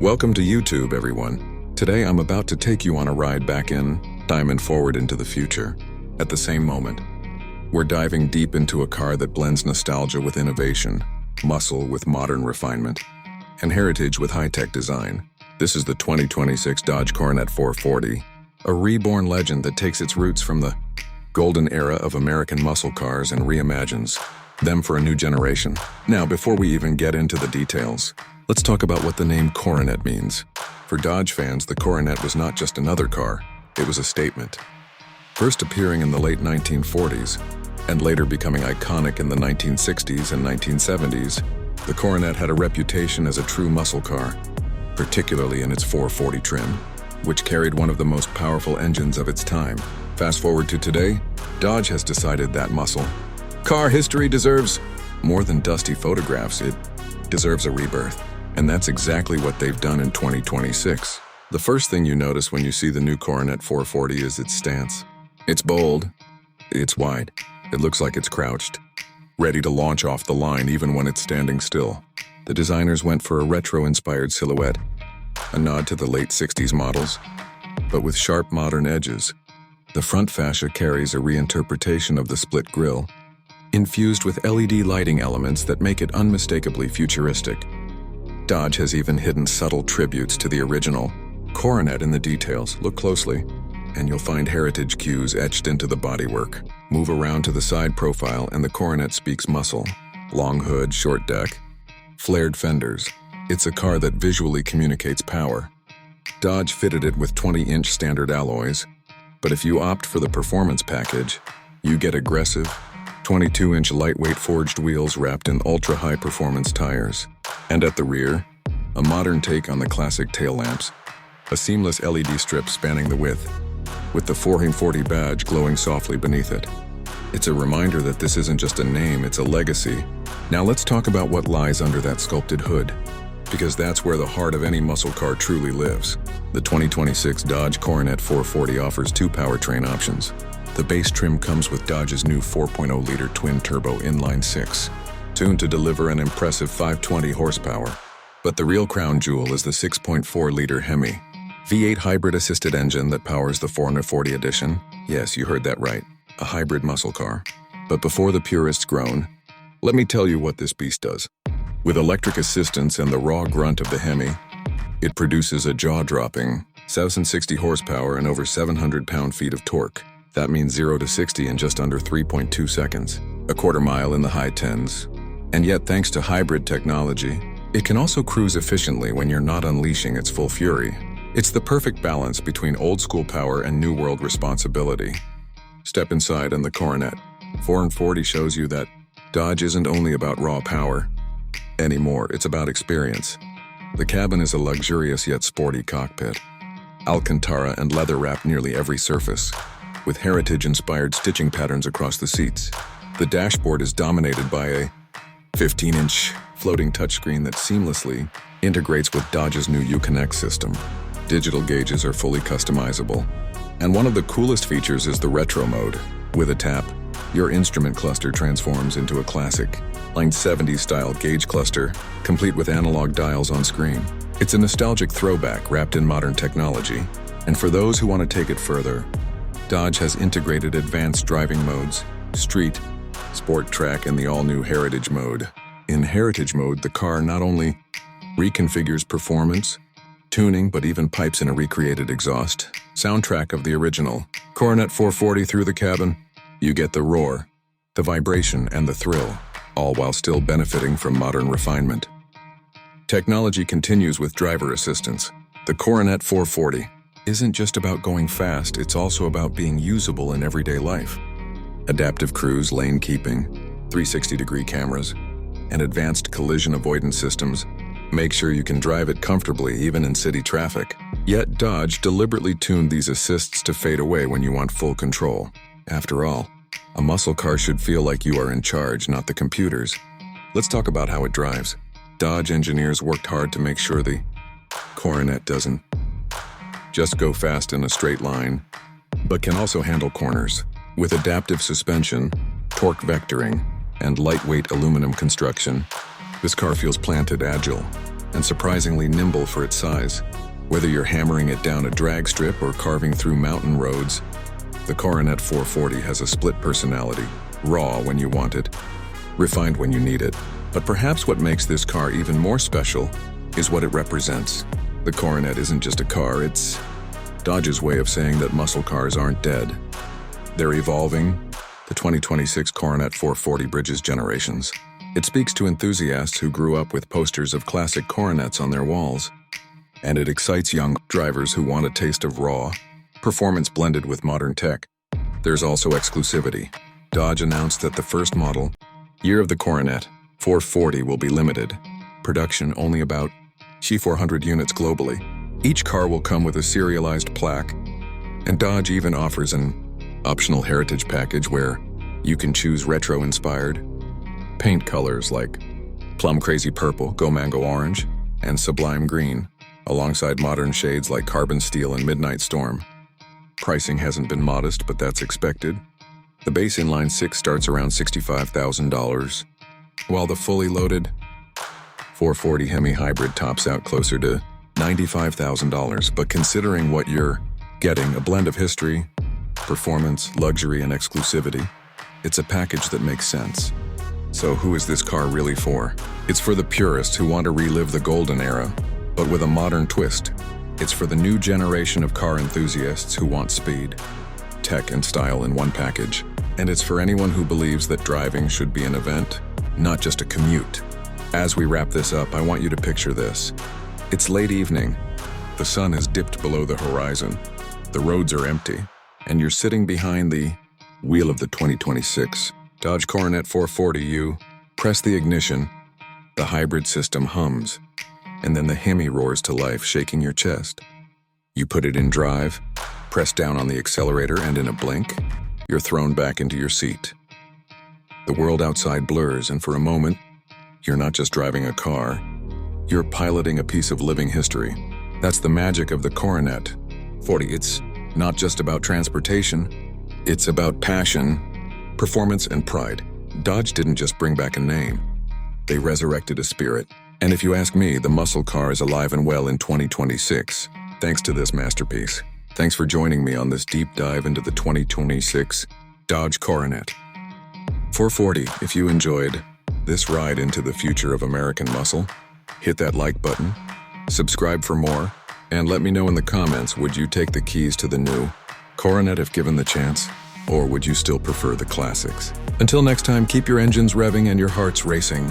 Welcome to YouTube, everyone. Today I'm about to take you on a ride back in time and forward into the future. At the same moment, we're diving deep into a car that blends nostalgia with innovation, muscle with modern refinement, and heritage with high-tech design. This is the 2026 Dodge Coronet 440, a reborn legend that takes its roots from the golden era of American muscle cars and reimagines them for a new generation. Now, before we even get into the details, let's talk about what the name Coronet means. For Dodge fans, the Coronet was not just another car, it was a statement. First appearing in the late 1940s, and later becoming iconic in the 1960s and 1970s, the Coronet had a reputation as a true muscle car, particularly in its 440 trim, which carried one of the most powerful engines of its time. Fast forward to today, Dodge has decided that muscle car history deserves more than dusty photographs, it deserves a rebirth. And that's exactly what they've done in 2026. The first thing you notice when you see the new Coronet 440 is its stance. It's bold, it's wide, it looks like it's crouched, ready to launch off the line even when it's standing still. The designers went for a retro-inspired silhouette, a nod to the late 60s models, but with sharp modern edges. The front fascia carries a reinterpretation of the split grille, infused with LED lighting elements that make it unmistakably futuristic. Dodge has even hidden subtle tributes to the original Coronet in the details. Look closely, and you'll find heritage cues etched into the bodywork. Move around to the side profile and the Coronet speaks muscle. Long hood, short deck, flared fenders. It's a car that visually communicates power. Dodge fitted it with 20-inch standard alloys, but if you opt for the performance package, you get aggressive, 22-inch lightweight forged wheels wrapped in ultra-high performance tires. And at the rear, a modern take on the classic tail lamps, a seamless LED strip spanning the width, with the 440 badge glowing softly beneath it. It's a reminder that this isn't just a name, it's a legacy. Now let's talk about what lies under that sculpted hood, because that's where the heart of any muscle car truly lives. The 2026 Dodge Coronet 440 offers two powertrain options. The base trim comes with Dodge's new 4.0-liter twin-turbo inline-six, tuned to deliver an impressive 520 horsepower. But the real crown jewel is the 6.4-liter Hemi V8 hybrid-assisted engine that powers the 440 edition. Yes, you heard that right, a hybrid muscle car. But before the purists groan, let me tell you what this beast does. With electric assistance and the raw grunt of the Hemi, it produces a jaw-dropping 760 horsepower and over 700 pound-feet of torque. That means 0 to 60 in just under 3.2 seconds, a quarter mile in the high tens. And yet, thanks to hybrid technology, it can also cruise efficiently when you're not unleashing its full fury. It's the perfect balance between old-school power and new-world responsibility. Step inside and the Coronet 440 shows you that Dodge isn't only about raw power anymore, it's about experience. The cabin is a luxurious yet sporty cockpit. Alcantara and leather wrap nearly every surface, with heritage-inspired stitching patterns across the seats. The dashboard is dominated by a 15-inch floating touchscreen that seamlessly integrates with Dodge's new Uconnect system. Digital gauges are fully customizable. And one of the coolest features is the retro mode. With a tap, your instrument cluster transforms into a classic 1970s-style gauge cluster, complete with analog dials on screen. It's a nostalgic throwback wrapped in modern technology. And for those who want to take it further, Dodge has integrated advanced driving modes, Street, Sport Track, and the all-new Heritage mode. In Heritage mode, the car not only reconfigures performance, tuning, but even pipes in a recreated exhaust. Soundtrack of the original Coronet 440 through the cabin. You get the roar, the vibration, and the thrill, all while still benefiting from modern refinement. Technology continues with driver assistance. The Coronet 440 isn't just about going fast, it's also about being usable in everyday life. Adaptive cruise, lane keeping, 360-degree cameras, and advanced collision avoidance systems make sure you can drive it comfortably even in city traffic. Yet Dodge deliberately tuned these assists to fade away when you want full control. After all, a muscle car should feel like you are in charge, not the computers. Let's talk about how it drives. Dodge engineers worked hard to make sure the Coronet doesn't just go fast in a straight line, but can also handle corners. With adaptive suspension, torque vectoring, and lightweight aluminum construction, this car feels planted, agile, and surprisingly nimble for its size. Whether you're hammering it down a drag strip or carving through mountain roads, the Coronet 440 has a split personality, raw when you want it, refined when you need it. But perhaps what makes this car even more special is what it represents. The Coronet isn't just a car, it's Dodge's way of saying that muscle cars aren't dead. They're evolving. The 2026 Coronet 440 bridges generations. It speaks to enthusiasts who grew up with posters of classic Coronets on their walls. And it excites young drivers who want a taste of raw performance blended with modern tech. There's also exclusivity. Dodge announced that the first model, year of the Coronet 440, will be limited. Production only about 400 units globally. Each car will come with a serialized plaque, and Dodge even offers an optional heritage package where you can choose retro-inspired paint colors like plum crazy purple, go mango orange, and sublime green, alongside modern shades like carbon steel and midnight storm. Pricing hasn't been modest, but that's expected. The base inline six starts around $65,000, while the fully loaded 440 Hemi Hybrid tops out closer to $95,000. But considering what you're getting, a blend of history, performance, luxury, and exclusivity, it's a package that makes sense. So who is this car really for? It's for the purists who want to relive the golden era, but with a modern twist. It's for the new generation of car enthusiasts who want speed, tech, and style in one package. And it's for anyone who believes that driving should be an event, not just a commute. As we wrap this up, I want you to picture this. It's late evening. The sun has dipped below the horizon. The roads are empty, and you're sitting behind the wheel of the 2026 Dodge Coronet 440. You press the ignition, the hybrid system hums, and then the Hemi roars to life, shaking your chest. You put it in drive, press down on the accelerator, and in a blink, you're thrown back into your seat. The world outside blurs, and for a moment, you're not just driving a car, you're piloting a piece of living history. That's the magic of the Coronet 40. It's not just about transportation, it's about passion, performance, and pride. Dodge didn't just bring back a name, they resurrected a spirit. And if you ask me, the muscle car is alive and well in 2026, thanks to this masterpiece. Thanks for joining me on this deep dive into the 2026 Dodge Coronet 440. If you enjoyed this ride into the future of American muscle, hit that like button, subscribe for more, and let me know in the comments, would you take the keys to the new Coronet if given the chance, or would you still prefer the classics? Until next time, keep your engines revving and your hearts racing.